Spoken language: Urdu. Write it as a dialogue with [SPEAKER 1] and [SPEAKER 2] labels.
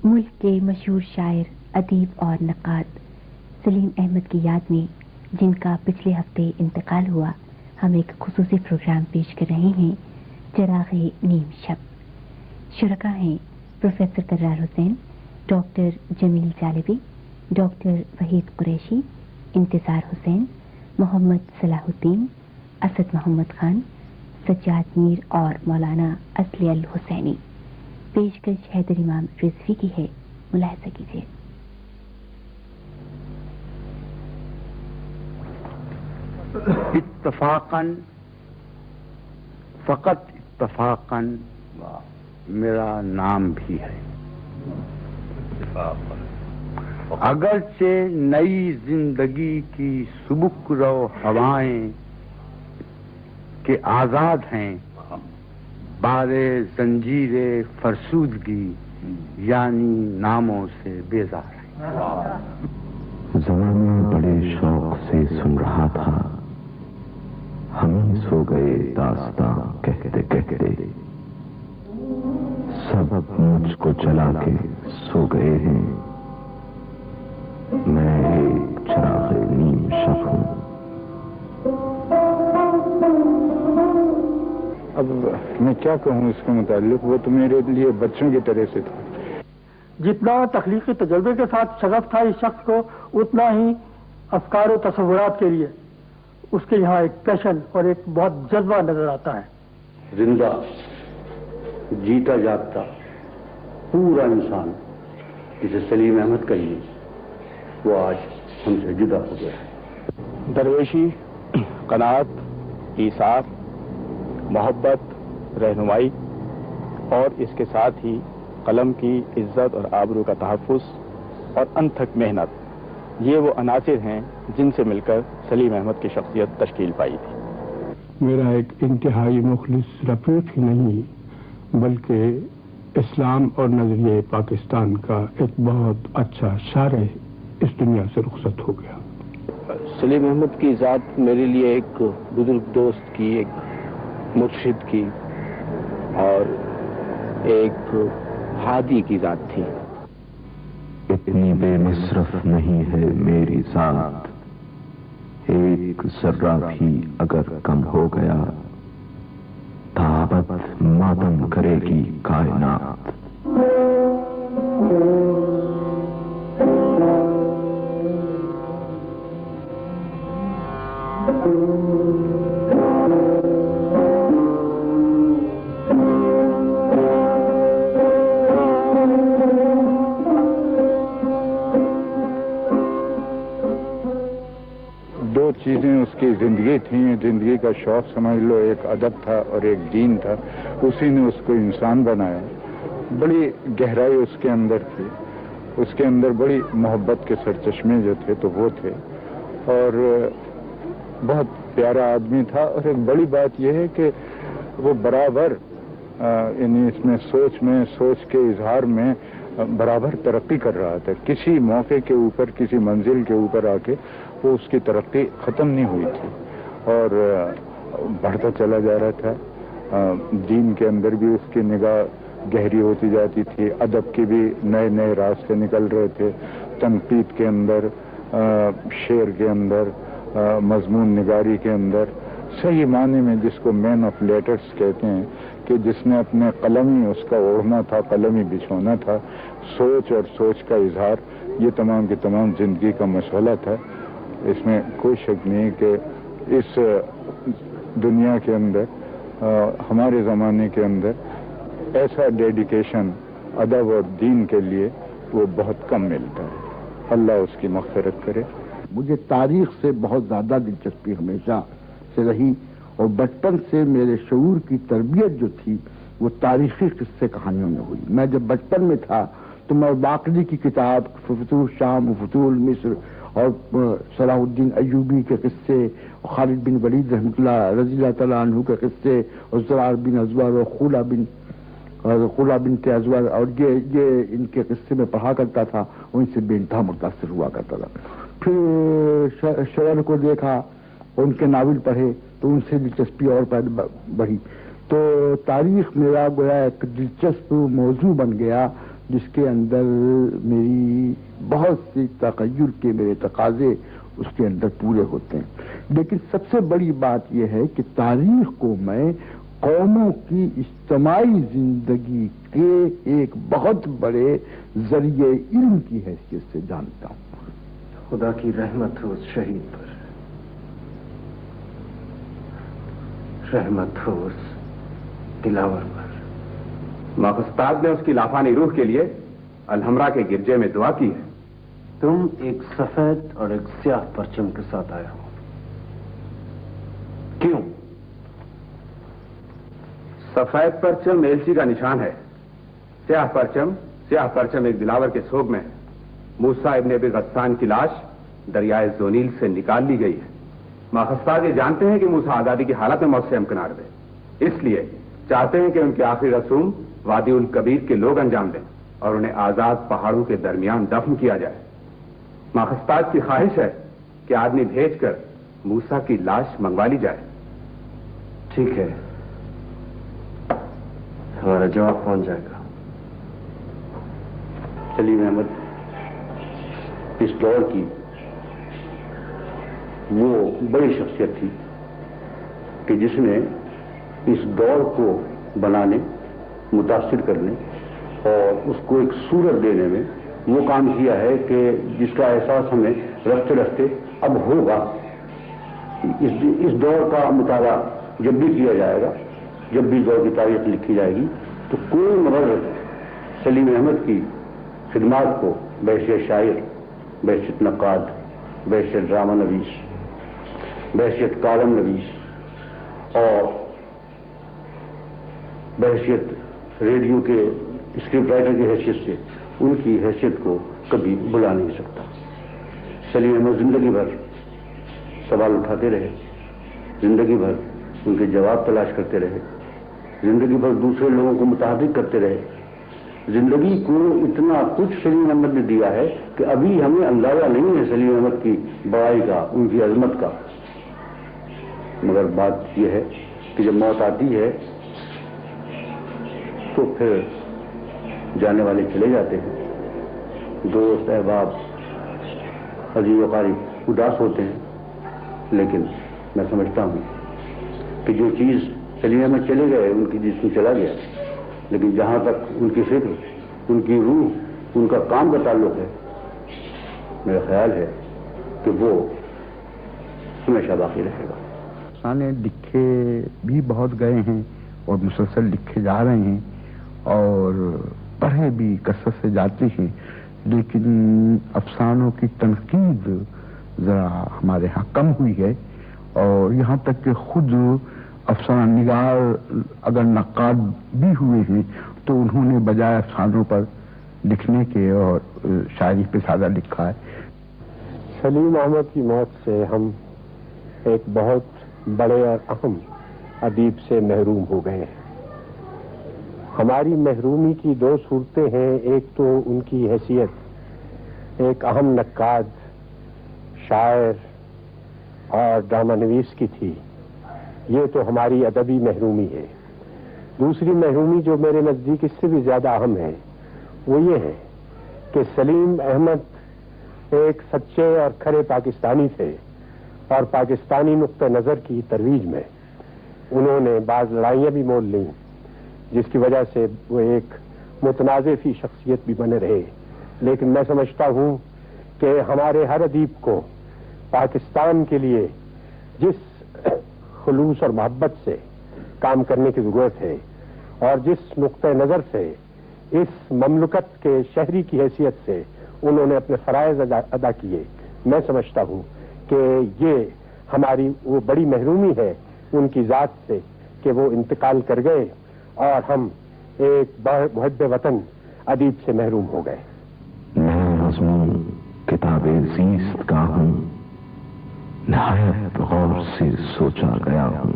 [SPEAKER 1] ملک کے مشہور شاعر، ادیب اور نقاد سلیم احمد کی یاد میں، جن کا پچھلے ہفتے انتقال ہوا، ہم ایک خصوصی پروگرام پیش کر رہے ہیں، چراغ نیم شب۔ شرکا ہیں پروفیسر کرار حسین، ڈاکٹر جمیل جالبی، ڈاکٹر وحید قریشی، انتظار حسین، محمد صلاح الدین، اسد محمد خان، سجاد میر اور مولانا اصلی الحسینی۔ پیشکش حیدر امام رضوی کی ہے، ملاحظہ کیجیے۔
[SPEAKER 2] اتفاقاً، فقط اتفاقاً میرا نام بھی ہے۔ اگرچہ نئی زندگی کی سبک رو ہوائیں کہ آزاد ہیں، بارے زنجیر فرسودگی یعنی ناموں سے بیزار ہیں۔
[SPEAKER 3] زمانہ بڑے شوق سے سن رہا تھا، ہم ہی سو گئے داستاں کہتے کہتے، سب مجھ کو جلا کے سو گئے ہیں، میں ایک چراغ نیم شب ہوں۔
[SPEAKER 4] اب میں کیا کہوں اس کے متعلق، وہ تو میرے لیے بچوں کی طرح سے تھا۔
[SPEAKER 5] جتنا تخلیقی تجربے کے ساتھ شغف تھا اس شخص کو، اتنا ہی افکار و تصورات کے لیے اس کے یہاں ایک پیشن اور ایک بہت جذبہ نظر آتا ہے۔
[SPEAKER 2] زندہ، جیتا جاگتا پورا انسان جسے سلیم احمد کہیے، وہ آج ہم سے جدا ہو گیا ہے۔
[SPEAKER 4] درویشی، قناعت، ایثار، محبت، رہنمائی اور اس کے ساتھ ہی قلم کی عزت اور آبرو کا تحفظ اور انتھک محنت، یہ وہ عناصر ہیں جن سے مل کر سلیم احمد کی شخصیت تشکیل پائی تھی۔
[SPEAKER 6] میرا ایک انتہائی مخلص رفیق ہی نہیں، بلکہ اسلام اور نظریہ پاکستان کا ایک بہت اچھا شارح اس دنیا سے رخصت ہو گیا۔
[SPEAKER 7] سلیم احمد کی ذات میرے لیے ایک بزرگ دوست کی، ایک مرشد کی اور ایک ہادی کی ذات تھی۔
[SPEAKER 3] اتنی بے مصرف نہیں ہے میری ذات، ایک ذرہ بھی اگر کم ہو گیا، تابت ماتم کرے گی کائنات۔
[SPEAKER 4] دو چیزیں اس کی زندگی تھیں، زندگی کا شوق سمجھ لو، ایک ادب تھا اور ایک دین تھا، اسی نے اس کو انسان بنایا۔ بڑی گہرائی اس کے اندر تھی، اس کے اندر بڑی محبت کے سرچشمے جو تھے تو وہ تھے، اور بہت پیارا آدمی تھا۔ اور ایک بڑی بات یہ ہے کہ وہ برابر یعنی اس میں سوچ کے اظہار میں برابر ترقی کر رہا تھا۔ کسی موقع کے اوپر، کسی منزل کے اوپر آ کے وہ اس کی ترقی ختم نہیں ہوئی تھی اور بڑھتا چلا جا رہا تھا۔ دین کے اندر بھی اس کی نگاہ گہری ہوتی جاتی تھی، ادب کے بھی نئے نئے راستے نکل رہے تھے، تنقید کے اندر، شعر کے اندر، مضمون نگاری کے اندر، صحیح معنی میں جس کو مین آف لیٹرز کہتے ہیں، کہ جس نے اپنے قلم ہی اس کا اوڑھنا تھا، قلم ہی بچھونا تھا، سوچ اور سوچ کا اظہار، یہ تمام کی تمام زندگی کا مشغلہ تھا۔ اس میں کوئی شک نہیں کہ اس دنیا کے اندر، ہمارے زمانے کے اندر ایسا ڈیڈیکیشن ادب اور دین کے لیے وہ بہت کم ملتا ہے۔ اللہ اس کی مغفرت کرے۔
[SPEAKER 8] مجھے تاریخ سے بہت زیادہ دلچسپی ہمیشہ سے رہی، اور بچپن سے میرے شعور کی تربیت جو تھی وہ تاریخی قصے کہانیوں میں ہوئی۔ میں جب بچپن میں تھا تو میں باقری کی کتاب فتوح شام و فتوح مصر اور صلاح الدین ایوبی کے قصے، خالد بن ولید رحمۃ اللہ رضی اللہ تعالیٰ عنہ کے قصے، اور زرار بن ازور اور خلا بنت ازور، اور یہ ان کے قصے میں پڑھا کرتا تھا، ان سے بے انتہا متاثر ہوا کرتا تھا۔ پھر شعر کو دیکھا، ان کے ناول پڑھے تو ان سے دلچسپی اور بڑھی، تو تاریخ میرا گویا ایک دلچسپ موضوع بن گیا جس کے اندر میری بہت سی تغیر کے میرے تقاضے اس کے اندر پورے ہوتے ہیں، لیکن سب سے بڑی بات یہ ہے کہ تاریخ کو میں قوموں کی اجتماعی زندگی کے ایک بہت بڑے ذریعے علم کی حیثیت سے جانتا ہوں۔
[SPEAKER 7] خدا کی رحمت ہو اس شہید پر، رحمت ہو اس دلاور پر۔
[SPEAKER 9] ماخستاد نے اس کی لافانی روح کے لیے الحمرا کے گرجے میں دعا کی ہے۔
[SPEAKER 7] تم ایک سفید اور ایک سیاہ پرچم کے ساتھ آئے ہو، کیوں؟
[SPEAKER 9] سفید پرچم ایلچی کا نشان ہے، سیاہ پرچم ایک دلاور کے سوگ میں ہے۔ موسیٰ ابن ابی غسان کی لاش دریائے زونیل سے نکال لی گئی ہے۔ ماخستاد یہ جانتے ہیں کہ موسیٰ آزادی کی حالت میں موت سے امکنار دے، اس لیے چاہتے ہیں کہ ان کے آخری رسوم وادی الکبیر کے لوگ انجام دیں اور انہیں آزاد پہاڑوں کے درمیان دفن کیا جائے۔ ماخستاد کی خواہش ہے کہ آدمی بھیج کر موسیٰ کی لاش منگوا لی جائے۔
[SPEAKER 7] ٹھیک ہے، ہمارا جواب پہنچ جائے گا۔
[SPEAKER 2] سلیم احمد اس دور کی وہ بڑی شخصیت تھی کہ جس نے اس دور کو بنانے، متاثر کرنے اور اس کو ایک صورت دینے میں وہ کام کیا ہے کہ جس کا احساس ہمیں رفتے رفتے اب ہوگا۔ اس دور کا مطالعہ جب بھی کیا جائے گا، جب بھی دور کی تاریخ لکھی جائے گی، تو کوئی مغرض سلیم احمد کی خدمات کو بحیثیت شاعر، بحیثیت نقاد، بحیثیت ڈرامہ نویس، بحیثیت کالم نویس اور بحیثیت ریڈیو کے اسکرپٹ رائٹر کی حیثیت سے ان کی حیثیت کو کبھی بلا نہیں سکتا۔ سلیم احمد زندگی بھر سوال اٹھاتے رہے، زندگی بھر ان کے جواب تلاش کرتے رہے، زندگی بھر دوسرے لوگوں کو متحرک کرتے رہے۔ زندگی کو اتنا کچھ سلیم احمد نے دیا ہے کہ ابھی ہمیں اندازہ نہیں ہے سلیم احمد کی بڑائی کا، ان کی عظمت کا، مگر بات یہ ہے کہ جب موت آتی ہے تو پھر جانے والے چلے جاتے ہیں، دوست احباب عزیز و قریب اداس ہوتے ہیں، لیکن میں سمجھتا ہوں کہ جو چیز سلیم احمد چلے گئے ان کی جسم چلا گیا، لیکن جہاں تک ان کی فکر، ان کی روح، ان کا کام کا تعلق ہے، میرا خیال ہے کہ وہ ہمیشہ باقی رہے گا۔
[SPEAKER 8] افسانے لکھے بھی بہت گئے ہیں اور مسلسل لکھے جا رہے ہیں اور پڑھے بھی کثرت سے جاتے ہیں، لیکن افسانوں کی تنقید ذرا ہمارے ہاں کم ہوئی ہے، اور یہاں تک کہ خود افسانہ نگار اگر نقاد بھی ہوئے ہیں تو انہوں نے بجائے افسانوں پر لکھنے کے اور شاعری پہ زیادہ لکھا ہے۔
[SPEAKER 6] سلیم احمد کی موت سے ہم ایک بہت بڑے اور اہم ادیب سے محروم ہو گئے ہیں۔ ہماری محرومی کی دو صورتیں ہیں، ایک تو ان کی حیثیت ایک اہم نقاد، شاعر اور ڈرامہ نویس کی تھی، یہ تو ہماری ادبی محرومی ہے۔ دوسری محرومی جو میرے نزدیک اس سے بھی زیادہ اہم ہے وہ یہ ہے کہ سلیم احمد ایک سچے اور کھرے پاکستانی تھے، اور پاکستانی نقطہ نظر کی ترویج میں انہوں نے بعض لڑائیاں بھی مول لیں، جس کی وجہ سے وہ ایک متنازع فی شخصیت بھی بنے رہے۔ لیکن میں سمجھتا ہوں کہ ہمارے ہر ادیب کو پاکستان کے لیے جس خلوص اور محبت سے کام کرنے کی ضرورت ہے اور جس نقطہ نظر سے اس مملکت کے شہری کی حیثیت سے انہوں نے اپنے فرائض ادا کیے، میں سمجھتا ہوں کہ یہ ہماری وہ بڑی محرومی ہے ان کی ذات سے کہ وہ انتقال کر گئے اور ہم ایک محب وطن ادیب سے محروم ہو گئے۔
[SPEAKER 3] میں مضمون کتاب زیست کا ہوں، نہایت غور سے سوچا گیا ہوں۔